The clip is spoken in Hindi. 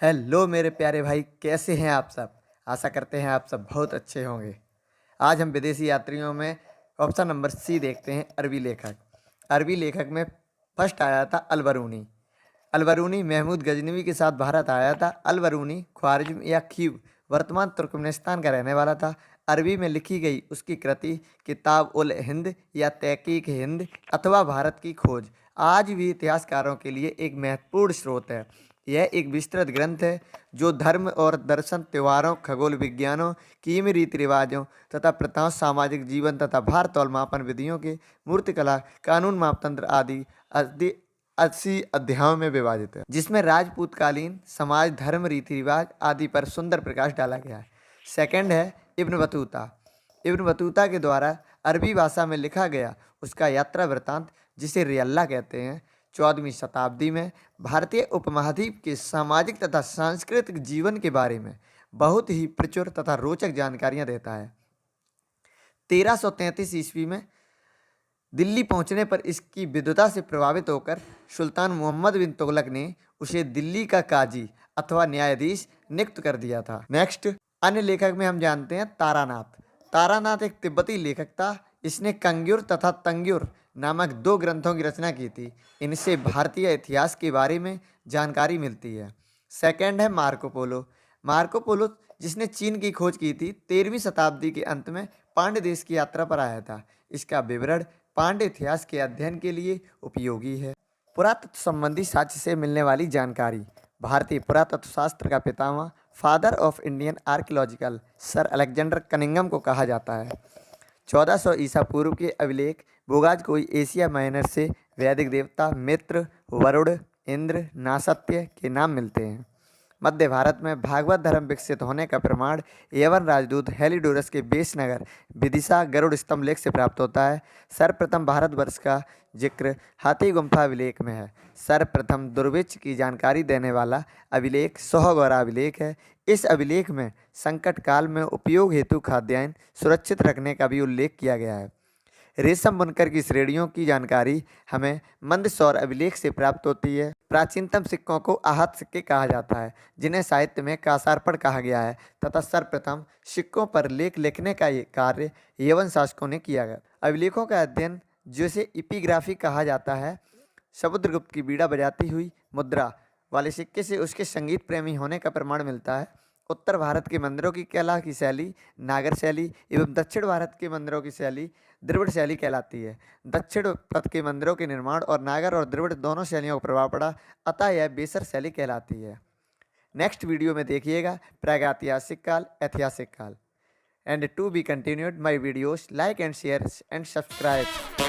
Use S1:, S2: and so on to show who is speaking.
S1: हेलो मेरे प्यारे भाई, कैसे हैं आप सब। आशा करते हैं आप सब बहुत अच्छे होंगे। आज हम विदेशी यात्रियों में ऑप्शन नंबर सी देखते हैं, अरबी लेखक। अरबी लेखक में फर्स्ट आया था अलबरूनी। अलबरूनी महमूद गजनवी के साथ भारत आया था। अलबरूनी ख्वारिज्म या खीव वर्तमान तुर्कमेनिस्तान का रहने वाला था। अरबी में लिखी गई उसकी कृति किताब उल हिंद या तहकीक हिंद अथवा भारत की खोज आज भी इतिहासकारों के लिए एक महत्वपूर्ण स्रोत है। यह एक विस्तृत ग्रंथ है जो धर्म और दर्शन, त्योहारों, खगोल विज्ञानों, कीमी रीति रिवाजों तथा प्रथाओं, सामाजिक जीवन तथा भार तौल मापन विधियों के मूर्तिकला, कानून, मापतंत्र आदि 80 अध्यायों में विभाजित है, जिसमें राजपूतकालीन समाज, धर्म, रीति रिवाज आदि पर सुंदर प्रकाश डाला गया है। सेकंड है इब्न बतूता। इब्न बतूता के द्वारा अरबी भाषा में लिखा गया उसका यात्रा वृत्तांत, जिसे रियल्ला कहते हैं, 14वीं शताब्दी में भारतीय उपमहाद्वीप के सामाजिक तथा सांस्कृतिक जीवन के बारे में बहुत ही प्रचुर तथा रोचक जानकारियां देता है। 1333 ईस्वी में दिल्ली पहुंचने पर इसकी विद्वता से प्रभावित होकर सुल्तान मोहम्मद बिन तुगलक ने उसे दिल्ली का काजी अथवा न्यायाधीश नियुक्त कर दिया था। नेक्स्ट अन्य लेखक में हम जानते हैं तारानाथ। तारानाथ एक तिब्बती लेखक था। इसने कंग्युर तथा तंग्युर नामक 2 ग्रंथों की रचना की थी। इनसे भारतीय इतिहास के बारे में जानकारी मिलती है। सेकंड है मार्को पोलो। मार्को पोलो जिसने चीन की खोज की थी, 13वीं शताब्दी के अंत में पांड्य देश की यात्रा पर आया था। इसका विवरण पांड्य इतिहास के अध्ययन के लिए उपयोगी है। पुरातत्व संबंधी साक्ष्य से मिलने वाली जानकारी। भारतीय पुरातत्व शास्त्र का पितामह, father of Indian archaeological, sir Alexander Cunningham को कहा जाता है। 1400 ईसा पूर्व के अभिलेख बोगाज कोई एशिया माइनर से वैदिक देवता मित्र, वरुण, इंद्र, नासत्य के नाम मिलते हैं। मध्य भारत में भागवत धर्म विकसित होने का प्रमाण यवन राजदूत हेलिडोरस के बेस नगर विदिशा गरुड़ स्तंभ लेख से प्राप्त होता है। सर्वप्रथम भारतवर्ष का जिक्र हाथी गुम्फा अभिलेख में है। सर्वप्रथम दुर्भिक्ष की जानकारी देने वाला अभिलेख सोहगौरा अभिलेख है। इस अभिलेख में संकट काल में उपयोग हेतु खाद्यान्न सुरक्षित रखने का भी उल्लेख किया गया है। रेशम बुनकर की श्रेणियों की जानकारी हमें मंदसौर अभिलेख से प्राप्त होती है। प्राचीनतम सिक्कों को आहत सिक्के कहा जाता है, जिन्हें साहित्य में कासारपण कहा गया है, तथा सर्वप्रथम सिक्कों पर लेख लिखने का ये कार्य यवन शासकों ने किया गया। अभिलेखों का अध्ययन, जिसे इपिग्राफी कहा जाता है, समुद्रगुप्त की बीड़ा बजाती हुई मुद्रा वाले सिक्के से उसके संगीत प्रेमी होने का प्रमाण मिलता है। उत्तर भारत के मंदिरों की कला की शैली नागर शैली एवं दक्षिण भारत के मंदिरों की शैली द्रविड़ शैली कहलाती है। दक्षिण पथ के मंदिरों के निर्माण और नागर और द्रविड़ दोनों शैलियों का प्रभाव पड़ा, अतः यह बेसर शैली कहलाती है। नेक्स्ट वीडियो में देखिएगा प्रागैतिहासिक काल, ऐतिहासिक काल। And to be continued my videos, like and share and subscribe.